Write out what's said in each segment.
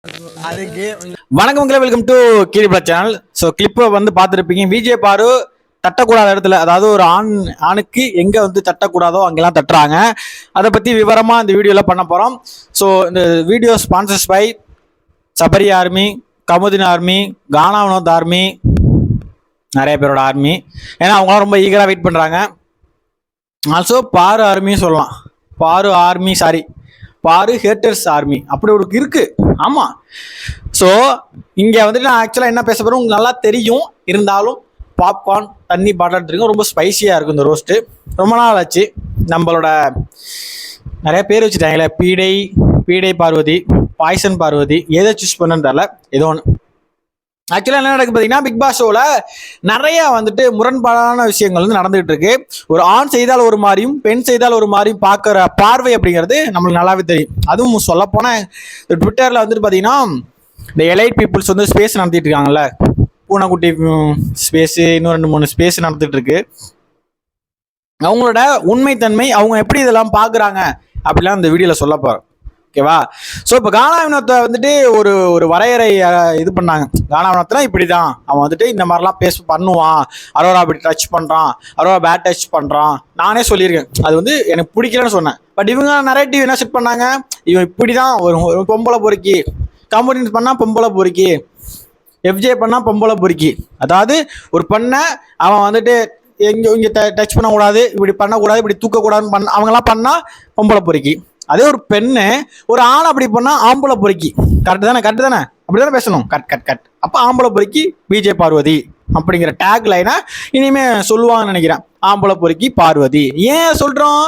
அதுக்கு வணக்கம் மக்களே, வெல்கம் டு கீரிப்ளா சேனல். ஸோ கிளிப்பை வந்து பார்த்துருப்பீங்க. விஜய் பாரு தட்டக்கூடாத இடத்துல, அதாவது ஒரு ஆணுக்கு எங்கே வந்து தட்டக்கூடாதோ அங்கெல்லாம் தட்டுறாங்க. அதை பற்றி விவரமாக இந்த வீடியோவில் பண்ண போகிறோம். ஸோ இந்த video sponsors by Sabari army, கமுதின் ஆர்மி, கானா வினோத் ஆர்மி, நிறைய பேரோட ஆர்மி. ஏன்னா அவங்களாம் ரொம்ப ஈகராக வெயிட் பண்ணுறாங்க. ஆல்சோ பாரு ஆர்மியும் சொல்லலாம். பாரு ஹேட்டர்ஸ் ஆர்மி அப்படி ஒரு இருக்கு. ஆமாம். ஸோ இங்கே வந்துட்டு நான் ஆக்சுவலாக என்ன பேச போகிறேன் உங்களுக்கு நல்லா தெரியும். இருந்தாலும் பாப்கார்ன் தண்ணி பாட்டில் இருக்கும். ரொம்ப ஸ்பைசியாக இருக்கும் இந்த ரோஸ்ட்டு. ரொம்ப நாள் ஆச்சு. நம்மளோட நிறைய பேர் வச்சுட்டாங்களே, பீடை பார்வதி, பாய்சன் பார்வதி, எதை சூஸ் பண்ணுன்னு தெரியல. ஏதோ ஒன்று. ஆக்சுவலாக என்ன நடக்குது பார்த்தீங்கன்னா, பிக் பாஸ் ஷோவில் நிறைய வந்துட்டு முரண்பாடான விஷயங்கள் வந்து நடந்துகிட்டு இருக்கு. ஒரு ஆண் செய்தால் ஒரு மாதிரியும் பெண் செய்தால் ஒரு மாதிரியும் பார்க்குற பார்வை அப்படிங்கிறது நம்மளுக்கு நல்லாவே தெரியும். அதுவும் சொல்லப்போனால் ட்விட்டரில் வந்துட்டு பார்த்தீங்கன்னா, இந்த எலைட் பீப்புள்ஸ் வந்து ஸ்பேஸ் நடத்திட்டு இருக்காங்கல்ல, பூனைக்குட்டி ஸ்பேஸு, இன்னும் 2-3 ஸ்பேஸ் நடத்திட்டு இருக்கு. அவங்களோட உண்மைத்தன்மை, அவங்க எப்படி இதெல்லாம் பார்க்குறாங்க அப்படிலாம் இந்த வீடியோவில் சொல்ல போகிறோம். ஓகேவா? ஸோ இப்போ கானா வினோத்தை வந்துட்டு ஒரு வரையறை இது பண்ணாங்க. கானா வினோத்னா இப்படி தான், அவன் வந்துட்டு இந்த மாதிரிலாம் பண்ணுவான், அரோரா அப்படி டச் பண்ணுறான், அரோரா பேட் டச் பண்ணுறான். நானே சொல்லியிருக்கேன், அது வந்து எனக்கு பிடிக்கலன்னு சொன்னேன். பட் இவங்க நரேட்டிவ் என்ன செட் பண்ணாங்க, இவன் இப்படி தான், ஒரு பொம்பளை பொறுக்கி, கம்பெனிஸ் பண்ணால் பொம்பளை பொறுக்கி, எஃப்ஜே பண்ணால் பொம்பளை பொறுக்கி. அதாவது ஒரு பெண்ணை அவன் வந்துட்டு இங்கே டச் பண்ணக்கூடாது, இப்படி பண்ணக்கூடாது, இப்படி தூக்கக்கூடாதுன்னு அவங்களாம் பண்ணால் பொம்பளை பொறுக்கி. அதே ஒரு பெண்ணு ஒரு ஆணை அப்படி பண்ணா ஆம்பளை பொறுக்கி. கரெக்டு தானே? அப்படிதானே பேசணும். கட். அப்போ ஆம்பளை பொறுக்கி விஜய் பார்வதி அப்படிங்கிற டேக் லைனை இனிமே சொல்லுவாங்கன்னு நினைக்கிறேன். ஆம்பளை பொறுக்கி பார்வதி. ஏன் சொல்றோம்?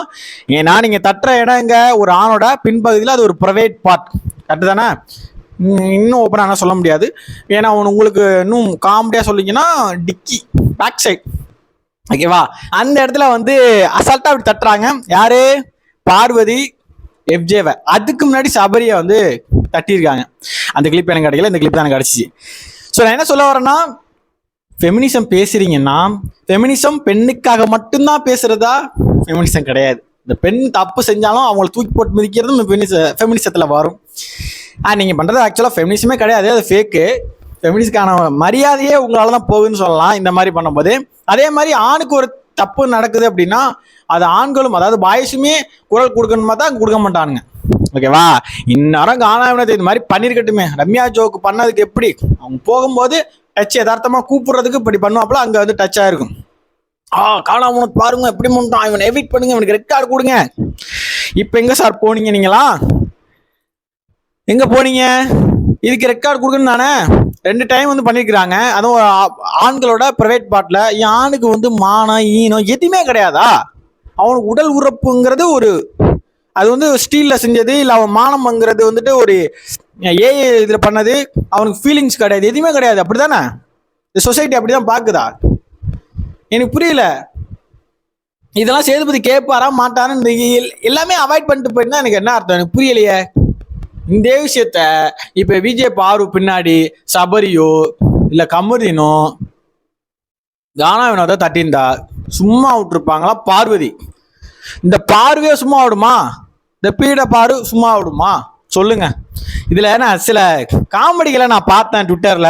ஏன்னா நீங்க தட்டுற இடங்க ஒரு ஆணோட பின்பகுதியில் அது ஒரு ப்ரைவேட் பார்ட். கரெக்டு தானே? இன்னும் ஓப்பனாக என்ன சொல்ல முடியாது. ஏன்னா உங்களுக்கு இன்னும் காமெடியாக சொல்லிங்கன்னா டிக்கி பேக் சைட். ஓகேவா? அந்த இடத்துல வந்து அசால்ட்டாக அப்படி தட்டுறாங்க. யாரு? பார்வதி எஃப்ஜேவை. அதுக்கு முன்னாடி சபரியை வந்து தட்டியிருக்காங்க. அந்த கிளிப் எனக்கு கிடைக்கல, இந்த கிளிப் தான் எனக்கு கிடச்சிச்சு. ஸோ நான் என்ன சொல்ல வரேன்னா, ஃபெமினிசம் பேசுறீங்கன்னா, ஃபெமினிசம் பெண்ணுக்காக மட்டும்தான் பேசுறதா? ஃபெமினிசம் கிடையாது. இந்த பெண் தப்பு செஞ்சாலும் அவங்களை தூக்கி போட்டு மிதிக்கிறதும் ஃபெமினிசத்தில் வரும். நீங்கள் பண்ணுறது ஆக்சுவலாக ஃபெமினிசமே கிடையாது, அது ஃபேக்கு. ஃபெமினிஸ்டுக்கான மரியாதையே உங்களால் தான் போகுதுன்னு சொல்லலாம் இந்த மாதிரி பண்ணும்போது. அதே மாதிரி ஆணுக்கு ஒரு தப்பு நடக்குது அப்படின்னா அது ஆண்களும், அதாவது பாய்ஸுமே குரல் கொடுக்கணுமா தான் கொடுக்க மாட்டானுங்க. ஓகேவா? இந்நேரம் கானா வினோத் இது மாதிரி பண்ணிருக்கட்டுமே. ரம்யா ஜோக்கு பண்ணதுக்கு எப்படி அவங்க போகும்போது டச் யதார்த்தமா கூப்பிடுறதுக்கு இப்படி பண்ணுவாப்புல, அங்கே வந்து டச் ஆயிருக்கும். கானா வினோத் பாருங்க எப்படி பண்ணிட்டான், இவனை எவிட் பண்ணுங்க, இவனுக்கு ரெட் கார்டு கொடுங்க. இப்போ எங்க சார் போனீங்க? நீங்களா எங்க போனீங்க? இதுக்கு ரெட் கார்டு கொடுக்கணும் தானே. 2 டைம் வந்து பண்ணியிருக்கிறாங்க. அதுவும் ஆண்களோட ப்ரைவேட் பார்ட்டில். ஆணுக்கு வந்து மானம் ஈனம் எதுவுமே கிடையாதா? அவனுக்கு உடல் உறுப்புங்கிறது அது வந்து ஸ்டீலில் செஞ்சது, இல்லை அவன் மானம்ங்கிறது வந்துட்டு ஒரு ஏஐ இதில் பண்ணது. அவனுக்கு ஃபீலிங்ஸ் கிடையாது, எதுவுமே கிடையாது. அப்படி தானே இந்த சொசைட்டி அப்படி தான் பார்க்குதா? எனக்கு புரியல. இதெல்லாம் சேதுபதி கேட்பாரா மாட்டான்னு எல்லாமே அவாய்ட் பண்ணிட்டு போயிருந்தா எனக்கு என்ன அர்த்தம்? எனக்கு புரியலையே இந்த விஷயத்த. இப்போ விஜய் பாரு பின்னாடி சபரியோ இல்லை கமரினோ கானா வினோதை தட்டியிருந்தா சும்மா விட்டுருப்பாங்களா? பார்வதி இந்த பார்வையே சும்மா விடுமா? இந்த பீட பாரு சும்மா விடுமா? சொல்லுங்க. இதுல நான் சில காமெடிகளை நான் பார்த்தேன் ட்விட்டர்ல.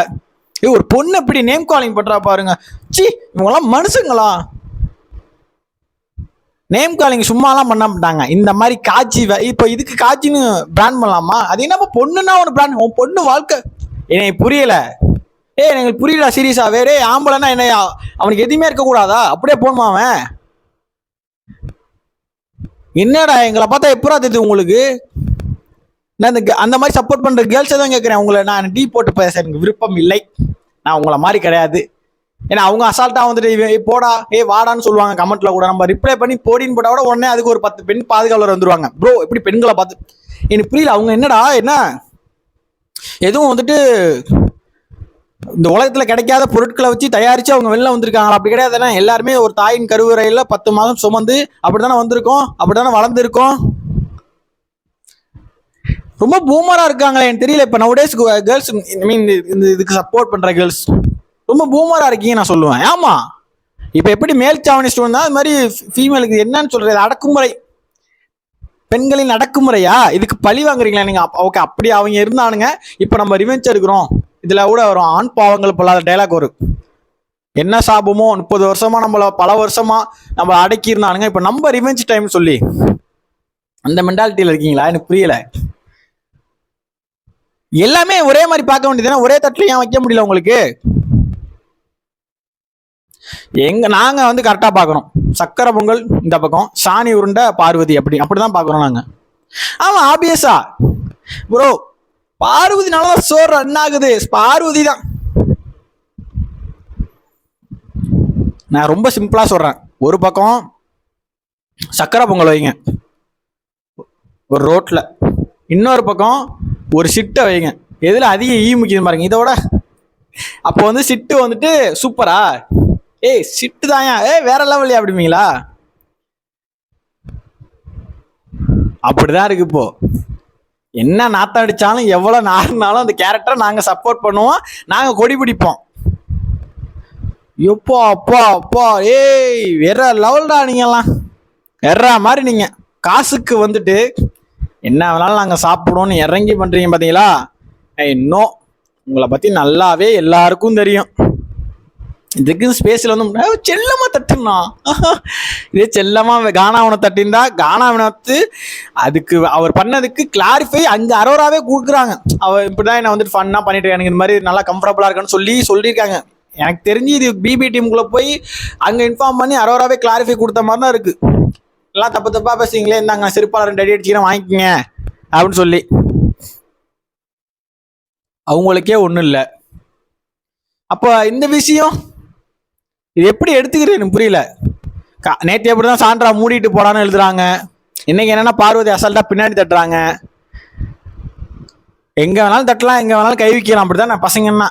ஒரு பொண்ணு எப்படி நேம் காலிங் பண்றா பாருங்க. சி, இவங்கெல்லாம் மனுஷங்களா? நேம் காலிங் சும்மாலாம் பண்ண மாட்டாங்க. இந்த மாதிரி காட்சி இப்போ இதுக்கு காட்சின்னு பிராண்ட் பண்ணலாமா? அது என்னப்பா பொண்ணுன்னா ஒரு பிராண்ட்? உன் பொண்ணு வாழ்க்கை எனக்கு புரியல. எனக்கு புரியல சீரியஸா. வேறே ஆம்பளைன்னா என்ன, அவனுக்கு எதுவுமே இருக்கக்கூடாதா? அப்படியே போகணுமா அவன்? என்னடா எங்களை பார்த்தா எப்படா தெரியுது உங்களுக்கு? நான் அந்த மாதிரி சப்போர்ட் பண்ற கேர்ள்ஸை தான் கேட்குறேன். உங்களை நான் டீ போட்டு பேச எனக்கு விருப்பம் இல்லை. நான் உங்களை மாதிரி கிடையாது. ஏன்னா அவங்க அசால்ட்டா வந்துட்டு போடா வாடான்னு சொல்லுவாங்க கமெண்ட்ல கூட. நம்ம ரிப்ளை பண்ணி போடின்னு போட்டா கூட உடனே அதுக்கு ஒரு 10 பெண் பாதுகாவலர் வந்துருவாங்க. ப்ரோ எப்படி பெண்களை பார்த்து எனக்கு புரியல. அவங்க என்னடா என்ன எதுவும் வந்துட்டு இந்த உலகத்துல கிடைக்காத பொருட்களை வச்சு தயாரிச்சு அவங்க வெளில வந்திருக்காங்களா? அப்படி கிடையாதுன்னா எல்லாருமே ஒரு தாயின் கருவறையில 10 மாதம் சுமந்து அப்படித்தானே வந்திருக்கோம், அப்படித்தானே வளர்ந்துருக்கோம். ரொம்ப பூமரா இருக்காங்களே எனக்கு தெரியல. இப்போ நவடேஸ் கேர்ள்ஸ், இதுக்கு சப்போர்ட் பண்ற கேர்ள்ஸ் ரொம்ப பூமரா இருக்கீங்க நான் சொல்லுவேன். ஆமா, இப்போ எப்படி மேல் சாவனிஸ்ட் வந்தா அது மாதிரி ஃபீமேலுக்கு என்னன்னு சொல்றது, அடக்குமுறை. பெண்களின் அடக்குமுறையா? இதுக்கு பழி வாங்குறீங்களா நீங்க? ஓகே, அப்படி அவங்க இருந்தானுங்க. இப்ப நம்ம ரிவெஞ்ச் எடுக்கிறோம். இதுல கூட வரும் ஆண் பாவங்கள் பொல்லாத டைலாக் வரும். என்ன சாபமோ 30 வருஷமா பல வருஷமா நம்ம அடக்கி இருந்தானுங்க, இப்ப நம்ம ரிவெஞ்ச் டைம் சொல்லி அந்த மென்டாலிட்டியில இருக்கீங்களா? எனக்கு புரியல. எல்லாமே ஒரே மாதிரி பார்க்க வேண்டியதுன்னா ஒரே தட்டுல ஏன் வைக்க முடியல உங்களுக்கு? நாங்க கரெக்டா பாக்குறோம். சக்கரை பொங்கல் இந்த பக்கம், சாணி உருண்டை பார்வதி, அப்படிதான் பாக்குறோம் நாங்க. ஆமா, ஆபியஸா ப்ரோ, பார்வதினாலதான் சோறு ரன் ஆகுது. பார்வதி தான். நான் ரொம்ப சிம்பிளா சொல்றேன். ஒரு பக்கம் சக்கரை பொங்கல் வைங்க ஒரு ரோட்ல, இன்னொரு பக்கம் ஒரு சிட்டை வைங்க. எதுல அதிக முக்கியம் பாருங்க. இதோட அப்போ சிட்டு சூப்பரா, சிட்டு தாயா, வேற லெவல்யா அப்படிங்களா? அப்படிதான் இருக்கு இப்போ. என்ன நாத்தம் அடிச்சாலும் எவ்வளவு நாருனாலும் அந்த கேரக்டரை நாங்க சப்போர்ட் பண்ணுவோம், நாங்க கொடி பிடிப்போம். எப்போ அப்பா அப்பா, வேற லெவல்டா நீங்கெல்லாம். வேற மாதிரி நீங்க காசுக்கு என்ன வேணாலும் நாங்க சாப்பிடுவோம்னு இறங்கி பண்றீங்க பாத்தீங்களா? இன்னும் உங்களை பத்தி நல்லாவே எல்லாருக்கும் தெரியும். இதுக்கு ஸ்பேஸ்ல செல்லமா தட்டுனா, இதே செல்லமா கானாவனை தட்டிருந்தா கானாவனை அதுக்கு அவர் பண்ணதுக்கு கிளாரிஃபை அங்க அரோராவே கொடுக்குறாங்க. அவர் இப்படிதான் என்ன ஃபன்னா பண்ணிட்டு எனக்கு இந்த மாதிரி நல்லா கம்ஃபர்டபுளா இருக்குன்னு சொல்லியிருக்காங்க. எனக்கு தெரிஞ்சு இது பிபி டீமுக்குள்ள போய் அங்க இன்ஃபார்ம் பண்ணி அரோராவே கிளாரிஃபை கொடுத்த மாதிரி தான் இருக்கு. எல்லாம் தப்பா பேசுறீங்களே, இந்தாங்க சிறுப்பாளர் 2 அடி அடிச்சுக்கிறேன் வாங்கிக்கங்க அப்படின்னு சொல்லி. அவங்களுக்கே ஒண்ணும் இல்லை. அப்போ இந்த விஷயம் இது எப்படி எடுத்துக்கிறேன் எனக்கு புரியல. நேற்று எப்படிதான் சான்றா மூடிட்டு போடான்னு எழுதுறாங்க, இன்னைக்கு என்னன்னா பார்வதி அசால்ட்டா பின்னாடி தட்டுறாங்க. எங்க வேணாலும் தட்டலாம், எங்க வேணாலும் கை வைக்கலாம். அப்படிதான் நான் பசங்கன்னா,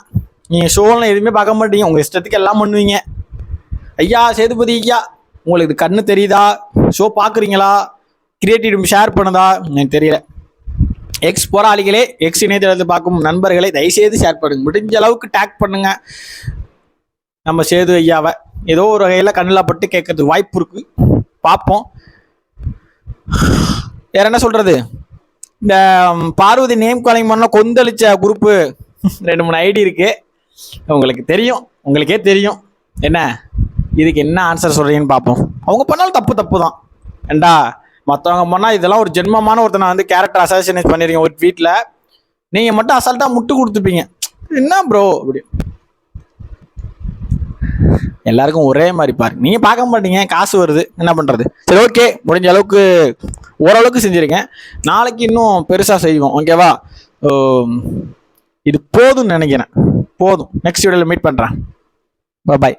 நீங்க ஷோலாம் எதுவுமே பார்க்க மாட்டீங்க, உங்க இஷ்டத்துக்கு எல்லாம் பண்ணுவீங்க. ஐயா சேதுபதி ஐயா, உங்களுக்கு இது கண்ணு தெரியுதா? ஷோ பாக்குறீங்களா? கிரியேட்டிவ் ஷேர் பண்ணுதா? எனக்கு தெரியல. எக்ஸ் போராளிகளே, எக்ஸ் இணையதளத்தை பார்க்கும் நண்பர்களை தயவுசெய்து ஷேர் பண்ணுங்க, முடிஞ்ச அளவுக்கு டேக் பண்ணுங்க நம்ம சேது ஐயாவை. ஏதோ ஒரு வகையில் கண்ணில் பட்டு கேட்கறதுக்கு வாய்ப்பு இருக்கு, பார்ப்போம். வேற என்ன சொல்றது, இந்த பார்வதி நேம் காலிங் பண்ண கொந்தளிச்ச குரூப்பு 2-3 ஐடி இருக்கு, உங்களுக்கு தெரியும், உங்களுக்கே தெரியும். என்ன இதுக்கு என்ன ஆன்சர் சொல்றீங்கன்னு பார்ப்போம். அவங்க பண்ணாலும் தப்பு தான் ஏண்டா, மற்றவங்க பண்ணால் இதெல்லாம் ஒரு ஜென்மமான ஒருத்தனை கேரக்டர் அசாசினேட் பண்ணிருக்கீங்க ஒரு வீட்டில், நீங்கள் மட்டும் அசால்ட்டாக முட்டு கொடுத்துப்பீங்க. என்ன ப்ரோ அப்படி? எல்லாருக்கும் ஒரே மாதிரி பாருங்க, நீங்கள் பார்க்க மாட்டீங்க, காசு வருது, என்ன பண்ணுறது? சரி, ஓகே, முடிஞ்ச அளவுக்கு ஓரளவுக்கு செஞ்சுருக்கேன். நாளைக்கு இன்னும் பெருசாக செய்வோம், ஓகேவா? இது போதும்னு நினைக்கிறேன். போதும், நெக்ஸ்ட் வீடியோவில் மீட் பண்ணுறேன். பாய்.